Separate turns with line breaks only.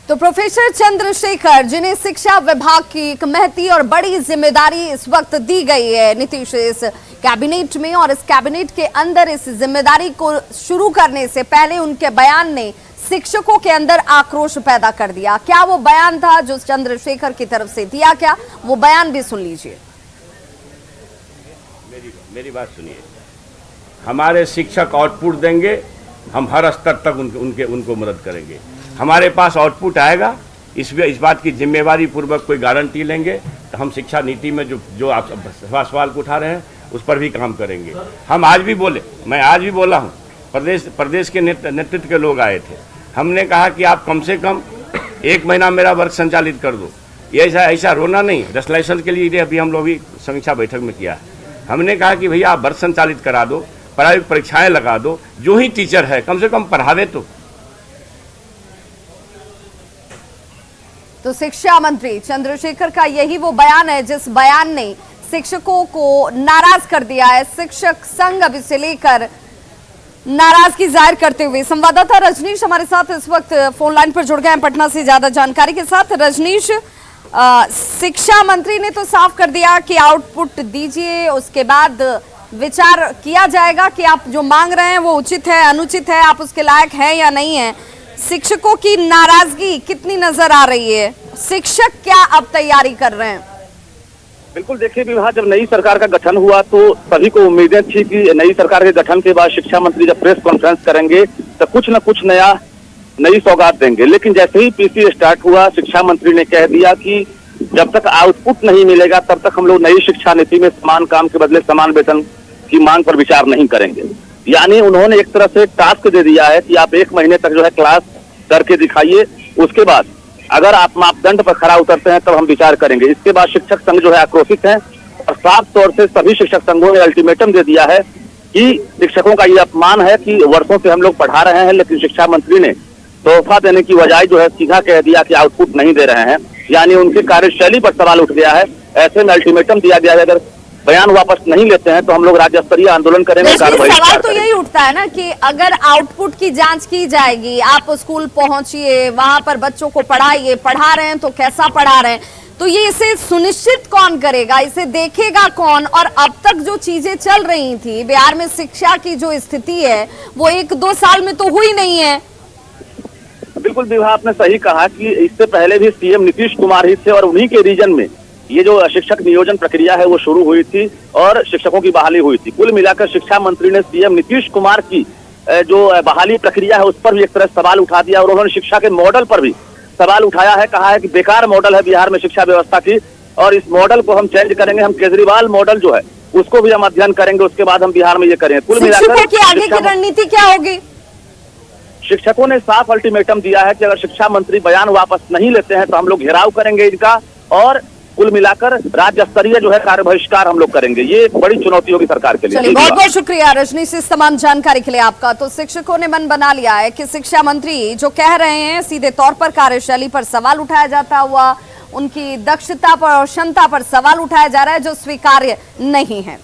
तो प्रोफेसर चंद्रशेखर, जिन्हें शिक्षा विभाग की एक महती और बड़ी जिम्मेदारी इस वक्त दी गई है नीतीश इस कैबिनेट में, और इस कैबिनेट के अंदर इस जिम्मेदारी को शुरू करने से पहले उनके बयान ने शिक्षकों के अंदर आक्रोश पैदा कर दिया। क्या वो बयान था जो चंद्रशेखर की तरफ से दिया गया? वो बयान भी सुन लीजिए।
मेरी बात सुनिए। हमारे शिक्षक आउटपुट देंगे, हम हर स्तर तक उनको मदद करेंगे। हमारे पास आउटपुट आएगा, इस बात की जिम्मेवारी पूर्वक कोई गारंटी लेंगे तो हम शिक्षा नीति में जो आप सवाल को उठा रहे हैं उस पर भी काम करेंगे। हम आज भी बोले, मैं आज भी बोला हूँ, प्रदेश के नेतृत्व के लोग आए थे, हमने कहा कि आप कम से कम 1 महीना मेरा वर्क संचालित कर दो। ये ऐसा रोना नहीं, रेसोल्यूशन के लिए अभी हम लोग भी समीक्षा बैठक में किया है। हमने कहा कि भैया आप वर्क संचालित करा दो, प्रायोगिक परीक्षाएं लगा दो, जो ही टीचर है कम से कम पढ़ावे।
तो शिक्षा मंत्री चंद्रशेखर का यही वो बयान है जिस बयान ने शिक्षकों को नाराज कर दिया है। शिक्षक संघ अब इसे लेकर नाराजगी जाहिर करते हुए संवाददाता रजनीश हमारे साथ इस वक्त फोन लाइन पर जुड़ गए हैं पटना से ज्यादा जानकारी के साथ। रजनीश, शिक्षा मंत्री ने तो साफ कर दिया कि आउटपुट दीजिए, उसके बाद विचार किया जाएगा कि आप जो मांग रहे हैं वो उचित है, अनुचित है, आप उसके लायक हैं या नहीं है। शिक्षकों की नाराजगी कितनी नजर आ रही है? शिक्षक क्या अब तैयारी कर रहे हैं?
बिल्कुल, देखिए विभाग, जब नई सरकार का गठन हुआ तो सभी को उम्मीदें थी कि नई सरकार के गठन के बाद शिक्षा मंत्री जब प्रेस कॉन्फ्रेंस करेंगे तो कुछ न कुछ नई सौगात देंगे। लेकिन जैसे ही पीसी स्टार्ट हुआ, शिक्षा मंत्री ने कह दिया कि जब तक आउटपुट नहीं मिलेगा तब तक हम लोग नई शिक्षा नीति में समान काम के बदले समान वेतन की मांग पर विचार नहीं करेंगे। यानी उन्होंने एक तरह से टास्क दे दिया है कि आप 1 महीने तक जो है क्लास करके दिखाइए, उसके बाद अगर आप मापदंड पर खरा उतरते हैं तब हम विचार करेंगे। इसके बाद शिक्षक संघ जो है आक्रोशित है और साफ तौर से सभी शिक्षक संघों ने अल्टीमेटम दे दिया है कि शिक्षकों का ये अपमान है कि वर्षों से हम लोग पढ़ा रहे हैं, लेकिन शिक्षा मंत्री ने तोहफा देने की बजाय जो है सीधा कह दिया कि आउटपुट नहीं दे रहे हैं। यानी उनकी कार्यशैली पर सवाल उठ गया है। ऐसे में अल्टीमेटम दिया गया है, अगर बयान वापस नहीं लेते हैं तो हम लोग राज्य स्तरीय आंदोलन करेंगे।
सवाल तो यही उठता है ना कि अगर आउटपुट की जांच की जाएगी, आप स्कूल पहुंचिए, वहां पर बच्चों को पढ़ाइए, पढ़ा रहे हैं तो कैसा पढ़ा रहे हैं, तो ये इसे सुनिश्चित कौन करेगा, इसे देखेगा कौन? और अब तक जो चीजें चल रही थी बिहार में, शिक्षा की जो स्थिति है वो 1-2 साल में तो हुई नहीं है।
बिल्कुल विभा, आपने सही कहा कि इससे पहले भी सीएम नीतीश कुमार ही थे और उन्हीं के रीजन में ये जो शिक्षक नियोजन प्रक्रिया है वो शुरू हुई थी और शिक्षकों की बहाली हुई थी। कुल मिलाकर शिक्षा मंत्री ने सीएम नीतीश कुमार की जो बहाली प्रक्रिया है उस पर भी एक तरह सवाल उठा दिया और उन्होंने शिक्षा के मॉडल पर भी सवाल उठाया है। कहा है कि बेकार मॉडल है बिहार में शिक्षा व्यवस्था की और इस मॉडल को हम चेंज करेंगे। हम केजरीवाल मॉडल जो है उसको भी हम अध्ययन करेंगे, उसके बाद हम बिहार में ये करेंगे। कुल मिलाकर
आगे की रणनीति क्या होगी?
शिक्षकों ने साफ अल्टीमेटम दिया है कि अगर शिक्षा मंत्री बयान वापस नहीं लेते हैं तो हम लोग घेराव करेंगे इनका और कुल मिलाकर राज्य स्तरीय जो है कार्य बहिष्कार हम लोग करेंगे। ये एक बड़ी चुनौती होगी सरकार के लिए।
बहुत बहुत शुक्रिया रजनीश इस तमाम जानकारी के लिए आपका। तो शिक्षकों ने मन बना लिया है कि शिक्षा मंत्री जो कह रहे हैं सीधे तौर पर कार्यशैली पर सवाल उठाया जाता हुआ, उनकी दक्षता पर और क्षमता पर सवाल उठाया जा रहा है जो स्वीकार्य नहीं है।